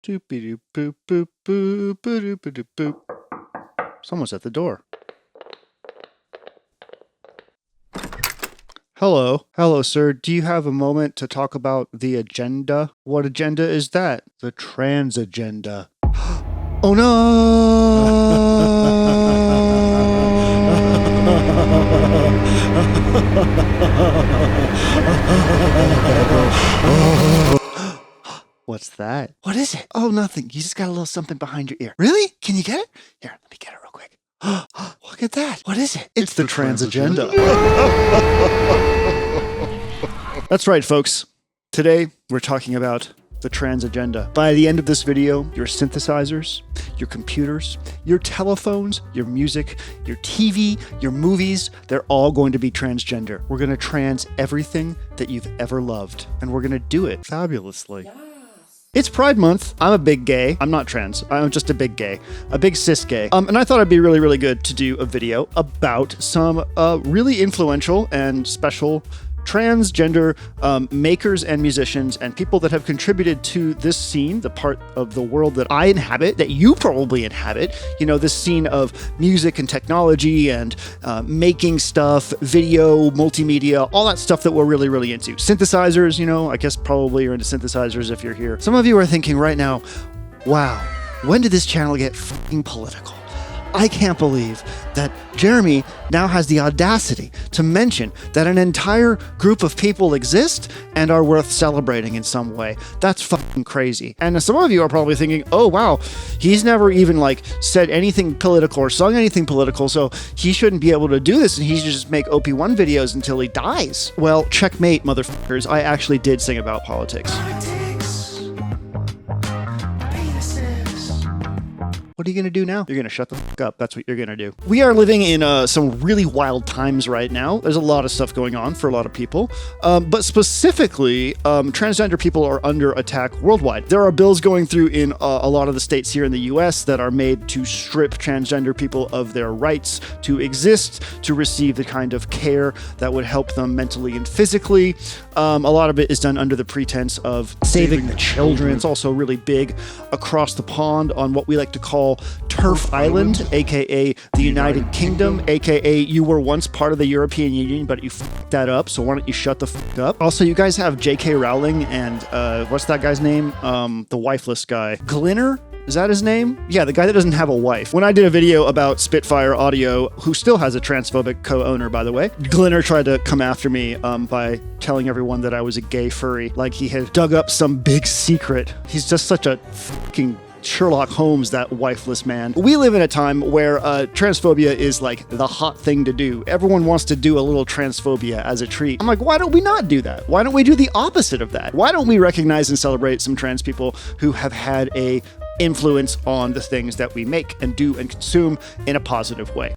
Doop-a-doop-boop-boop-boop-a-doop-a-doop-boop. Someone's at the door. Hello. Hello, sir. Do you have a moment to talk about the agenda? What agenda is that? The trans agenda. Oh no! What's that? What is it? Oh, nothing. You just got a little something behind your ear. Really? Can you get it? Here, let me get it real quick. Look at that. What is it? It's the trans agenda. That's right, folks. Today, we're talking about the trans agenda. By the end of this video, your synthesizers, your computers, your telephones, your music, your TV, your movies, they're all going to be transgender. We're going to trans everything that you've ever loved, and we're going to do it fabulously. It's Pride Month. I'm a big gay. I'm not trans. I'm just a big gay. A big cis gay. And I thought it'd be really, really good to do a video about some really influential and special transgender makers and musicians and people that have contributed to this scene, the part of the world that I inhabit, that you probably inhabit, you know, this scene of music and technology and making stuff, video, multimedia, all that stuff that we're really, really into. Synthesizers, you know, I guess probably you're into synthesizers if you're here. Some of you are thinking right now, wow, when did this channel get fucking political? I can't believe that Jeremy now has the audacity to mention that an entire group of people exist and are worth celebrating in some way. That's fucking crazy. And some of you are probably thinking, oh wow, he's never even like said anything political or sung anything political, so he shouldn't be able to do this and he should just make OP1 videos until he dies. Well, checkmate, motherfuckers. I actually did sing about politics. What are you going to do now? You're going to shut the fuck up. That's what you're going to do. We are living in some really wild times right now. There's a lot of stuff going on for a lot of people. But specifically, transgender people are under attack worldwide. There are bills going through in a lot of the states here in the US that are made to strip transgender people of their rights to exist, to receive the kind of care that would help them mentally and physically. A lot of it is done under the pretense of saving the children. It's also really big across the pond on what we like to call Turf Island, aka the United Kingdom, aka you were once part of the European Union, but you fucked that up, so why don't you shut the fuck up? Also, you guys have J.K. Rowling and what's that guy's name? The wifeless guy. Glinner? Is that his name? Yeah, the guy that doesn't have a wife. When I did a video about Spitfire Audio, who still has a transphobic co-owner, by the way, Glinner tried to come after me by telling everyone that I was a gay furry, like he had dug up some big secret. He's just such a fucking Sherlock Holmes, that wifeless man. We live in a time where transphobia is like the hot thing to do. Everyone wants to do a little transphobia as a treat. I'm like, why don't we not do that? Why don't we do the opposite of that? Why don't we recognize and celebrate some trans people who have had a influence on the things that we make and do and consume in a positive way?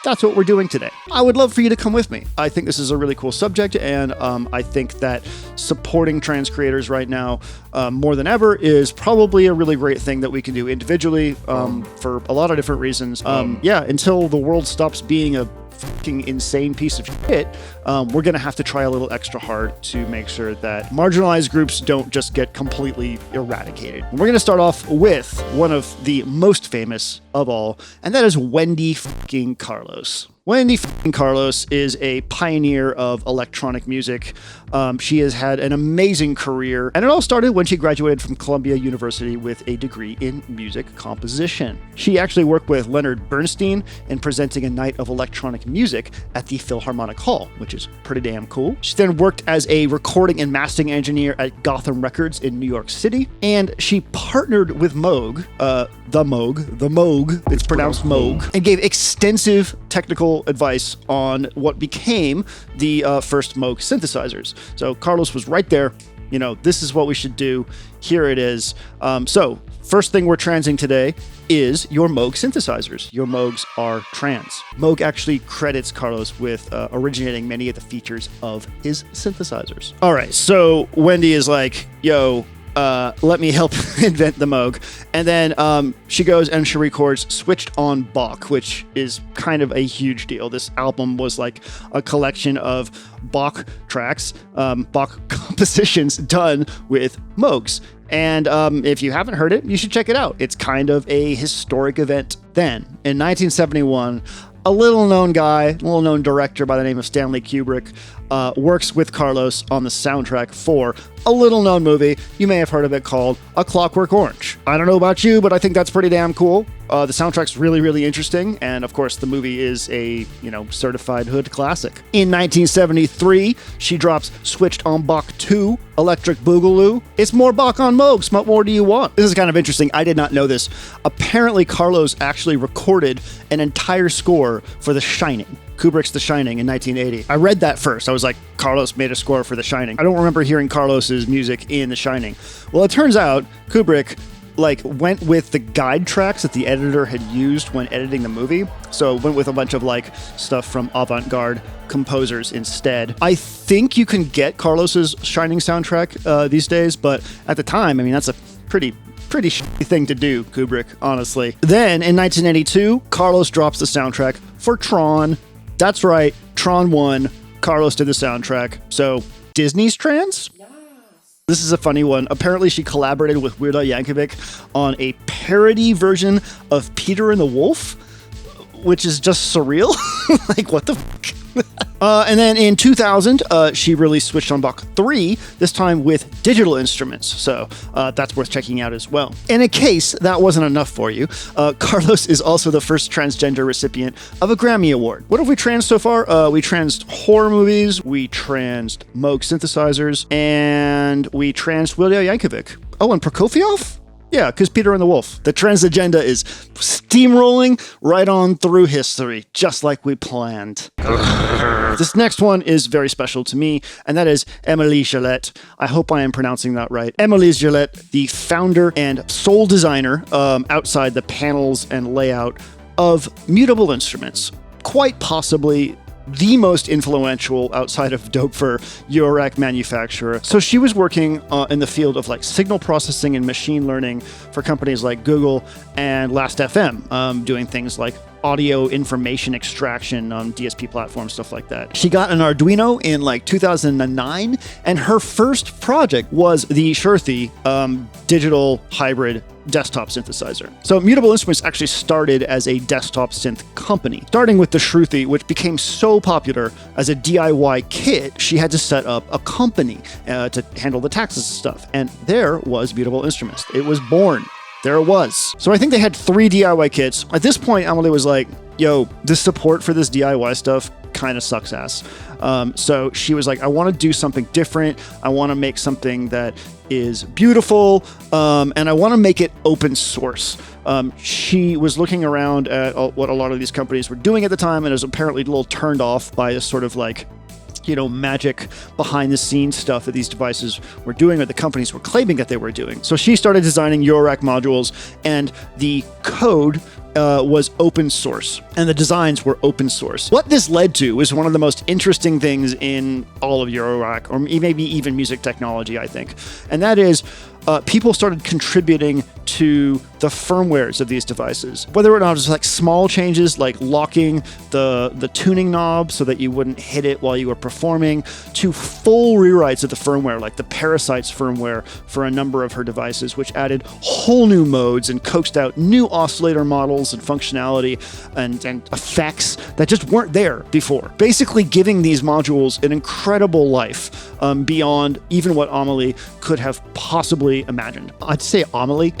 That's what we're doing today. I would love for you to come with me. I think this is a really cool subject, and I think that supporting trans creators right now more than ever is probably a really great thing that we can do individually for a lot of different reasons. Yeah, until the world stops being a fucking insane piece of shit, we're gonna have to try a little extra hard to make sure that marginalized groups don't just get completely eradicated. We're gonna start off with one of the most famous of all, and that is Wendy fucking Carlos. Wendy Carlos is a pioneer of electronic music. She has had an amazing career, and it all started when she graduated from Columbia University with a degree in music composition. She actually worked with Leonard Bernstein in presenting a night of electronic music at the Philharmonic Hall, which is pretty damn cool. She then worked as a recording and mastering engineer at Gotham Records in New York City, and she partnered with Moog, the Moog, it's pronounced Moog, and gave extensive technical advice on what became the first Moog synthesizers. So Carlos was right there. You know, this is what we should do. Here it is. So first thing we're transing today is your Moog synthesizers. Your Moogs are trans. Moog actually credits Carlos with originating many of the features of his synthesizers. All right, so Wendy is like, yo, let me help invent the Moog. And then she goes and she records Switched on Bach, which is kind of a huge deal. This album was like a collection of Bach tracks, Bach compositions done with Moogs. And if you haven't heard it, you should check it out. It's kind of a historic event then. In 1971, a little-known guy, a little-known director by the name of Stanley Kubrick works with Carlos on the soundtrack for a little-known movie. You may have heard of it, called A Clockwork Orange. I don't know about you, but I think that's pretty damn cool. The soundtrack's really, really interesting, and of course, the movie is a, certified hood classic. In 1973, she drops Switched on Bach 2, Electric Boogaloo. It's more Bach on Moog. What more do you want? This is kind of interesting. I did not know this. Apparently, Carlos actually recorded an entire score for The Shining. Kubrick's The Shining in 1980. I read that first. I was like, Carlos made a score for The Shining. I don't remember hearing Carlos's music in The Shining. Well, it turns out Kubrick went with the guide tracks that the editor had used when editing the movie. So went with a bunch of stuff from avant-garde composers instead. I think you can get Carlos's Shining soundtrack these days, but at the time, that's a pretty shitty thing to do, Kubrick, honestly. Then in 1982, Carlos drops the soundtrack for Tron. That's right, Tron 1. Carlos did the soundtrack. So Disney's Trans? This is a funny one. Apparently, she collaborated with Weird Al Yankovic on a parody version of Peter and the Wolf, which is just surreal. What the fuck? And then in 2000, she released Switched on Bach 3, this time with digital instruments. So that's worth checking out as well. And in case that wasn't enough for you, Carlos is also the first transgender recipient of a Grammy Award. What have we trans so far? We transed horror movies, we transed Moog synthesizers, and we transed Weird Al Yankovic. Oh, and Prokofiev? Yeah, because Peter and the Wolf. The trans agenda is steamrolling right on through history, just like we planned. This next one is very special to me, and that is Emily Gillette. I hope I am pronouncing that right. Emily Gillette, the founder and sole designer outside the panels and layout of mutable instruments. Quite possibly the most influential outside of Doepfer Eurorack manufacturer. So she was working in the field of signal processing and machine learning for companies like Google and Last.fm, doing things like audio information extraction on DSP platforms, stuff like that. She got an Arduino in 2009, and her first project was the Shruti digital hybrid desktop synthesizer. So Mutable Instruments actually started as a desktop synth company. Starting with the Shruti, which became so popular as a DIY kit, she had to set up a company to handle the taxes and stuff. And there was Mutable Instruments. It was born. There it was. So I think they had 3 DIY kits. At this point, Emily was like, yo, the support for this DIY stuff kind of sucks ass. So she was like, I want to do something different. I want to make something that is beautiful, and I want to make it open source. She was looking around at what a lot of these companies were doing at the time, and was apparently a little turned off by this sort of magic behind the scenes stuff that these devices were doing, or the companies were claiming that they were doing. So she started designing Eurorack modules, and the code was open source, and the designs were open source. What this led to was one of the most interesting things in all of Eurorack, or maybe even music technology, I think. And that is, people started contributing to the firmwares of these devices. Whether or not it was small changes like locking the tuning knob so that you wouldn't hit it while you were performing, to full rewrites of the firmware, like the Parasites firmware for a number of her devices, which added whole new modes and coaxed out new oscillator models and functionality and effects that just weren't there before. Basically giving these modules an incredible life beyond even what Amelie could have possibly imagined. I'd say Emily.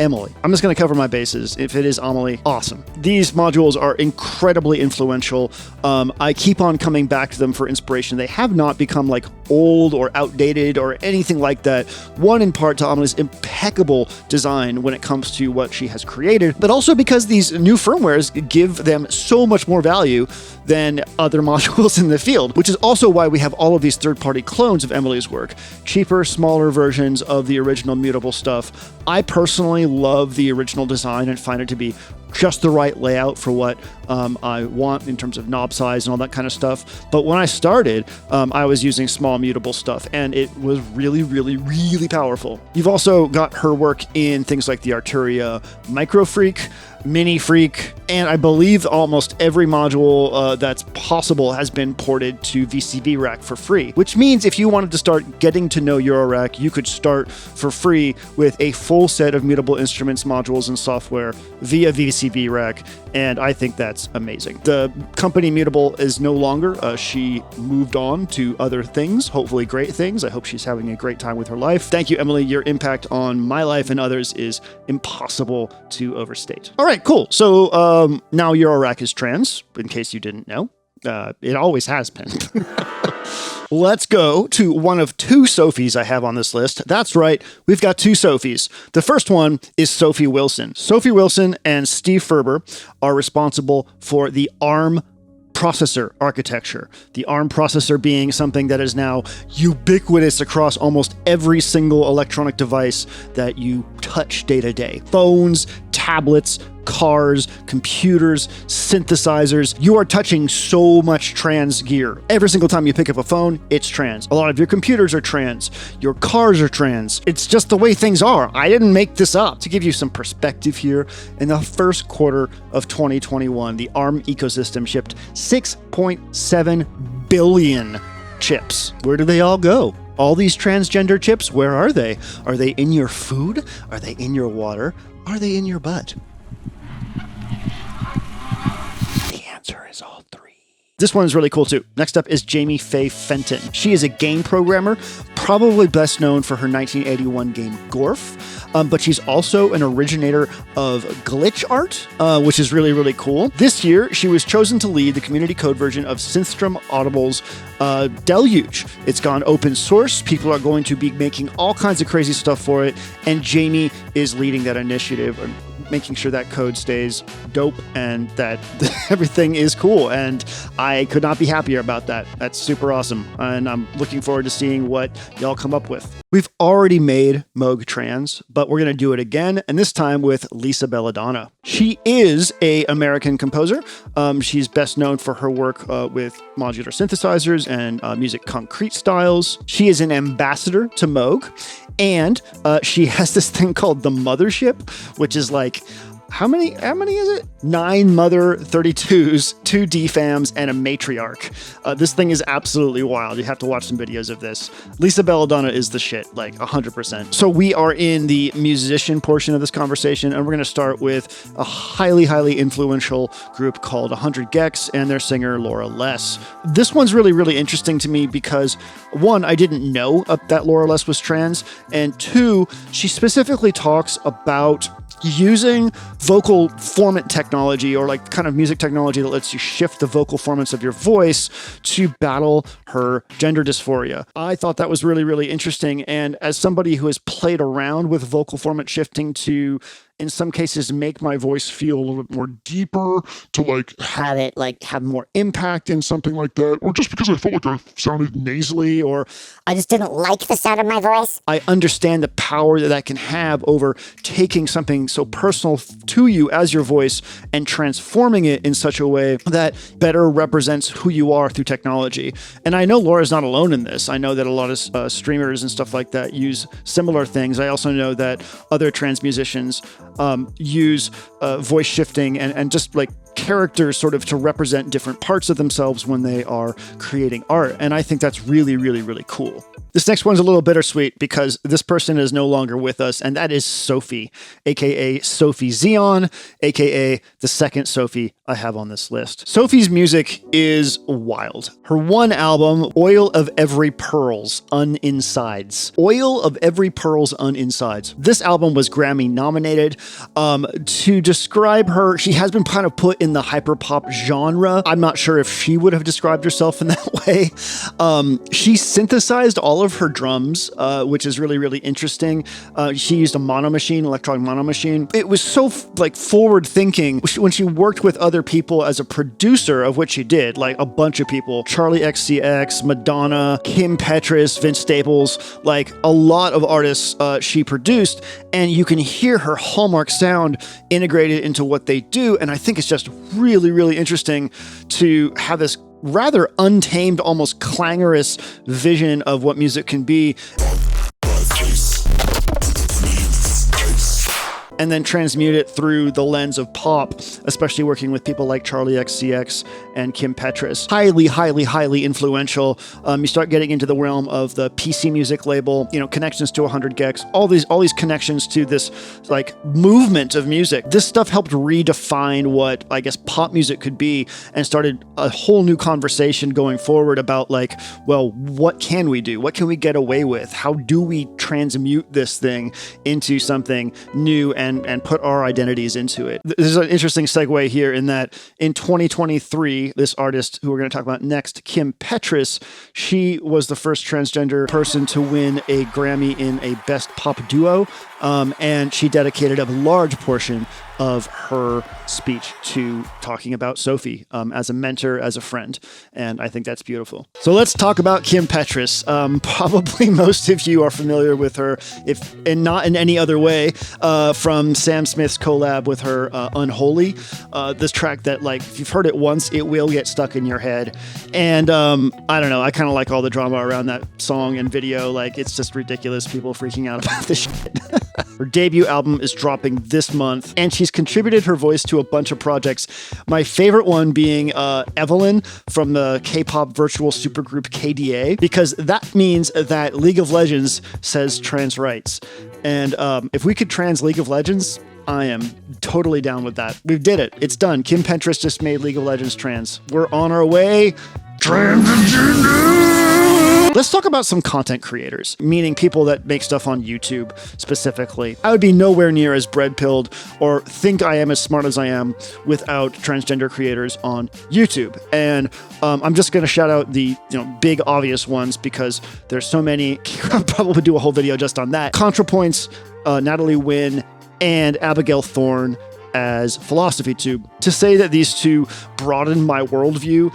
I'm just going to cover my bases. If it is Amelie, awesome. These modules are incredibly influential. I keep on coming back to them for inspiration. They have not become old or outdated or anything like that. One, in part to Amelie's impeccable design when it comes to what she has created, but also because these new firmwares give them so much more value than other modules in the field, which is also why we have all of these third-party clones of Emily's work. Cheaper, smaller versions of the original mutable stuff. I personally love the original design and find it to be just the right layout for what I want in terms of knob size and all that kind of stuff. But when I started, I was using small mutable stuff, and it was really, really, really powerful. You've also got her work in things like the Arturia Microfreak, Mini Freak, and I believe almost every module that's possible has been ported to VCV Rack for free, which means if you wanted to start getting to know Eurorack, you could start for free with a full set of mutable instruments, modules, and software via VCV Rack, and I think that's amazing. The company Mutable is no longer. She moved on to other things, hopefully great things. I hope she's having a great time with her life. Thank you, Emily. Your impact on my life and others is impossible to overstate. All right, cool. So now Eurorack is trans, in case you didn't know. It always has been. Let's go to one of two Sophies I have on this list. That's right, we've got two Sophies. The first one is Sophie Wilson. Sophie Wilson and Steve Ferber are responsible for the ARM processor architecture. The ARM processor being something that is now ubiquitous across almost every single electronic device that you touch day to day. Phones, tablets, cars, computers, synthesizers. You are touching so much trans gear. Every single time you pick up a phone, it's trans. A lot of your computers are trans. Your cars are trans. It's just the way things are. I didn't make this up. To give you some perspective here, in the first quarter of 2021, the ARM ecosystem shipped 6.7 billion chips. Where do they all go? All these transgender chips, where are they? Are they in your food? Are they in your water? Are they in your butt? The answer is all three. This one is really cool too. Next up is Jamie Faye Fenton. She is a game programmer, probably best known for her 1981 game Gorf, but she's also an originator of glitch art, which is really, really cool. This year, she was chosen to lead the community code version of Synthstrom Audible's Deluge. It's gone open source. People are going to be making all kinds of crazy stuff for it, and Jamie is leading that initiative and making sure that code stays dope and that everything is cool. And I could not be happier about that. That's super awesome. And I'm looking forward to seeing what y'all come up with. We've already made Moog trans, but we're going to do it again, and this time with Lisa Belladonna. She is an American composer. She's best known for her work with modular synthesizers and music concrete styles. She is an ambassador to Moog, and she has this thing called the Mothership, which is like, how many is it? 9 Mother 32s, 2 DFAMs, and a matriarch. This thing is absolutely wild. You have to watch some videos of this. Lisa Belladonna is the shit, like 100%. So we are in the musician portion of this conversation, and we're going to start with a highly, highly influential group called 100 Gex and their singer Laura Less. This one's really, really interesting to me because, one, I didn't know that Laura Less was trans, and two, she specifically talks about using vocal formant technology, or like kind of music technology that lets you shift the vocal formants of your voice to battle her gender dysphoria. I thought that was really, really interesting. And as somebody who has played around with vocal formant shifting to, in some cases, make my voice feel a little bit more deeper, to like have it like have more impact in something like that, or just because I felt like I sounded nasally, or I just didn't like the sound of my voice. I understand the power that that can have over taking something so personal to you as your voice and transforming it in such a way that better represents who you are through technology. And I know Laura's not alone in this. I know that a lot of streamers and stuff like that use similar things. I also know that other trans musicians use voice shifting and just like characters sort of to represent different parts of themselves when they are creating art. And I think that's really, really, really cool. This next one's a little bittersweet because this person is no longer with us, and that is Sophie, aka Sophie Zeon, aka the second Sophie I have on this list. Sophie's music is wild. Her one album, Oil of Every Pearl's Uninsides. Oil of Every Pearl's Uninsides. This album was Grammy nominated. To describe her, she has been kind of put in the hyperpop genre. I'm not sure if she would have described herself in that way. She synthesized all of her drums, which is really, really interesting. She used a mono machine, electronic mono machine. It was so like forward thinking when she worked with other people as a producer, of which she did, like a bunch of people, Charlie XCX, Madonna, Kim Petras, Vince Staples, like a lot of artists she produced, and you can hear her hallmark sound integrated into what they do. And I think it's just really, really interesting to have this rather untamed, almost clangorous vision of what music can be. and then transmute it through the lens of pop, especially working with people like Charlie XCX and Kim Petras. Highly, highly, highly influential. You start getting into the realm of the PC music label, connections to 100 gecs, all these connections to this like movement of music. This stuff helped redefine what I guess pop music could be, and started a whole new conversation going forward about like, well, what can we do? What can we get away with? How do we transmute this thing into something new and put our identities into it? There's an interesting segue here in that in 2023, this artist who we're going to talk about next, Kim Petras, she was the first transgender person to win a Grammy in a Best Pop Duo, and she dedicated a large portion of her speech to talking about Sophie as a mentor, as a friend. And I think that's beautiful. So let's talk about Kim Petras. Probably most of you are familiar with her, if and not in any other way, from Sam Smith's collab with her, Unholy. This track that, like, if you've heard it once, it will get stuck in your head. And I don't know, I kind of like all the drama around that song and video. Like, it's just ridiculous, people freaking out about this shit. Her debut album is dropping this month, and she's contributed her voice to a bunch of projects. My favorite one being Evelyn from the K-pop virtual supergroup KDA, because that means that League of Legends says trans rights. And if we could trans League of Legends, I am totally down with that. We did it. It's done. Kim Petras just made League of Legends trans. We're on our way. Transgender! Let's talk about some content creators, meaning people that make stuff on YouTube specifically. I would be nowhere near as bread-pilled or think I am as smart as I am without transgender creators on YouTube. And I'm just going to shout out the big obvious ones because there's so many. I'll probably do a whole video just on that. ContraPoints, Natalie Wynn, and Abigail Thorne as Philosophy Tube. To say that these two broadened my worldview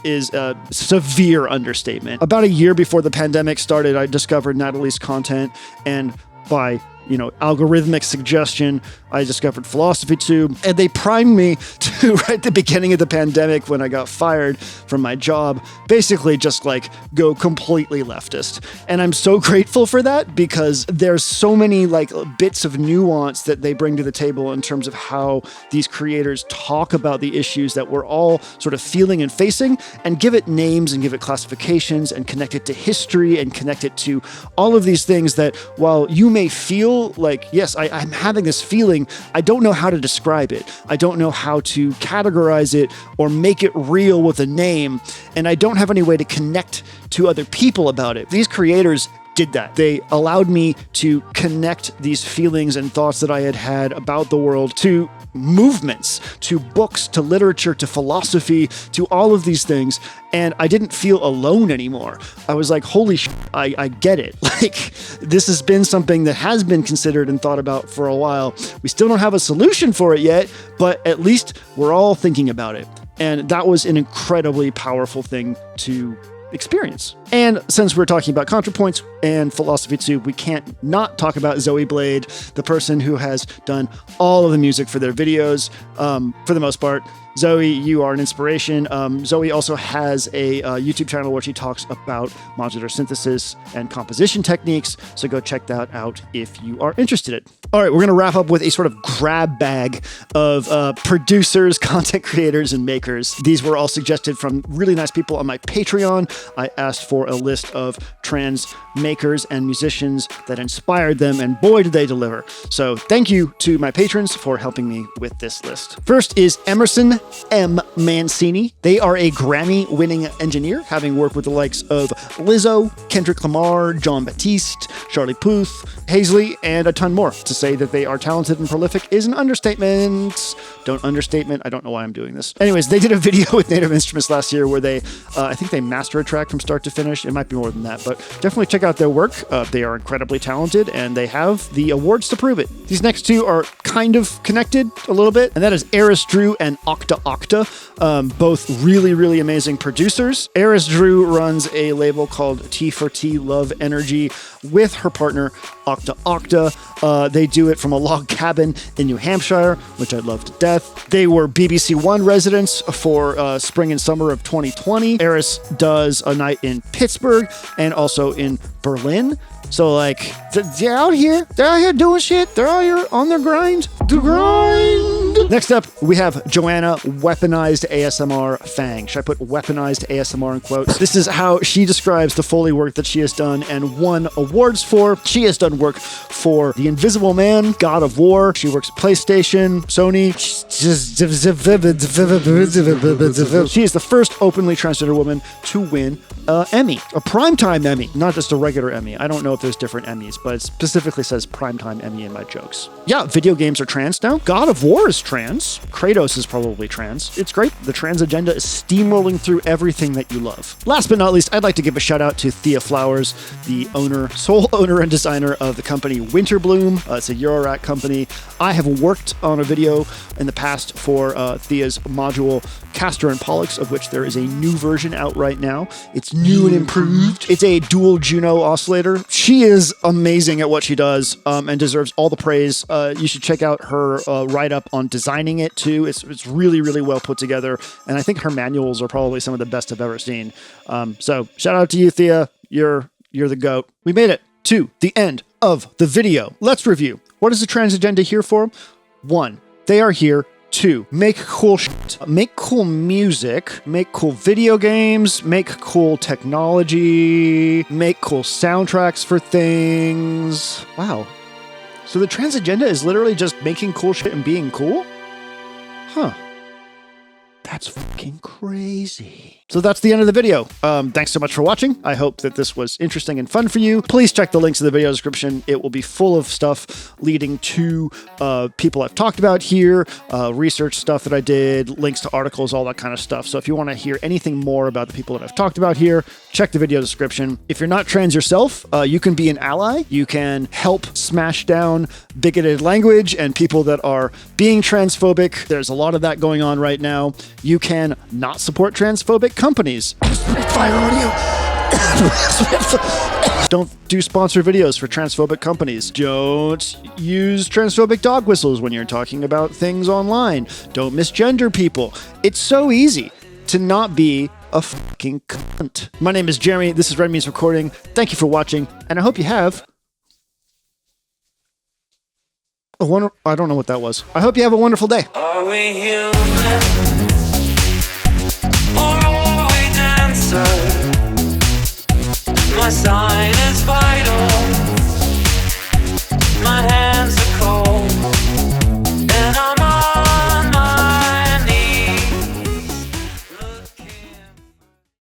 is a severe understatement. About a year before the pandemic started, I discovered Natalie's content, and by algorithmic suggestion, I discovered Philosophy Tube, and they primed me to, right at the beginning of the pandemic when I got fired from my job, basically just like go completely leftist. And I'm so grateful for that because there's so many like bits of nuance that they bring to the table in terms of how these creators talk about the issues that we're all sort of feeling and facing, and give it names and give it classifications and connect it to history and connect it to all of these things that while you may feel like, yes, I'm having this feeling, I don't know how to describe it. I don't know how to categorize it or make it real with a name, and I don't have any way to connect to other people about it. These creators did that. They allowed me to connect these feelings and thoughts that I had about the world to movements, to books, to literature, to philosophy, to all of these things. And I didn't feel alone anymore. I was like, holy shit, I get it. Like, this has been something that has been considered and thought about for a while. We still don't have a solution for it yet, but at least we're all thinking about it. And that was an incredibly powerful thing to experience. And since we're talking about ContraPoints and Philosophy Tube, we can't not talk about Zoe Blade, the person who has done all of the music for their videos, for the most part. Zoe, you are an inspiration. Zoe also has a YouTube channel where she talks about modular synthesis and composition techniques, so go check that out if you are interested. All right, we're going to wrap up with a sort of grab bag of producers, content creators, and makers. These were all suggested from really nice people on my Patreon. I asked for a list of trans makers and musicians that inspired them, and boy, did they deliver. So thank you to my patrons for helping me with this list. First is Emerson M. Mancini. They are a Grammy-winning engineer, having worked with the likes of Lizzo, Kendrick Lamar, John Batiste, Charlie Puth, Hazley, and a ton more. To say that they are talented and prolific is an understatement. Don't understatement. I don't know why I'm doing this. Anyways, they did a video with Native Instruments last year where they, I think they master a track from start to finish. It might be more than that, but definitely check out their work. They are incredibly talented, and they have the awards to prove it. These next two are kind of connected a little bit, and that is Eris Drew and Octa Octa, both really, really amazing producers. Eris Drew runs a label called T4T Love Energy with her partner Octa Octa. They do it from a log cabin in New Hampshire, which I love to death. They were BBC One residents for spring and summer of 2020. Eris does a night in Pittsburgh and also in Berlin. So like, they're out here doing shit. They're out here on their grind. The grind. Next up, we have Joanna Weaponized ASMR Fang. Should I put weaponized ASMR in quotes? This is how she describes the Foley work that she has done and won awards for. She has done work for The Invisible Man, God of War. She works at PlayStation, Sony. She is the first openly transgender woman to win an Emmy, a primetime Emmy, not just a regular Emmy. I don't know if there's different Emmys, but it specifically says primetime Emmy in my jokes. Yeah, video games are trans now. God of War is trans. Kratos is probably trans. It's great. The trans agenda is steamrolling through everything that you love. Last but not least, I'd like to give a shout out to Thea Flowers, the sole owner and designer of the company Winterbloom. It's a Eurorack company. I have worked on a video in the past for Thea's module Castor and Pollux, of which there is a new version out right now. It's new and improved. It's a dual Juno oscillator. She is amazing at what she does and deserves all the praise. You should check out her write-up on designing it too. It's really, really well put together. And I think her manuals are probably some of the best I've ever seen. So shout out to you, Thea. You're the GOAT. We made it to the end of the video. Let's review. What is the trans agenda here for? 1, they are here. 2, make cool shit. Make cool music. Make cool video games. Make cool technology. Make cool soundtracks for things. Wow. So the trans agenda is literally just making cool shit and being cool? Huh. That's fucking crazy. So that's the end of the video. Thanks so much for watching. I hope that this was interesting and fun for you. Please check the links in the video description. It will be full of stuff leading to people I've talked about here, research stuff that I did, links to articles, all that kind of stuff. So if you want to hear anything more about the people that I've talked about here, check the video description. If you're not trans yourself, you can be an ally. You can help smash down bigoted language and people that are being transphobic. There's a lot of that going on right now. You can not support transphobic companies. Fire audio. Don't do sponsored videos for transphobic companies. Don't use transphobic dog whistles when you're talking about things online. Don't misgender people. It's so easy to not be a fucking cunt. My name is Jeremy. This is Red Means Recording. Thank you for watching, and I hope you have I don't know what that was. I hope you have a wonderful day. Are we human? Or are we dancer? My sign is vital.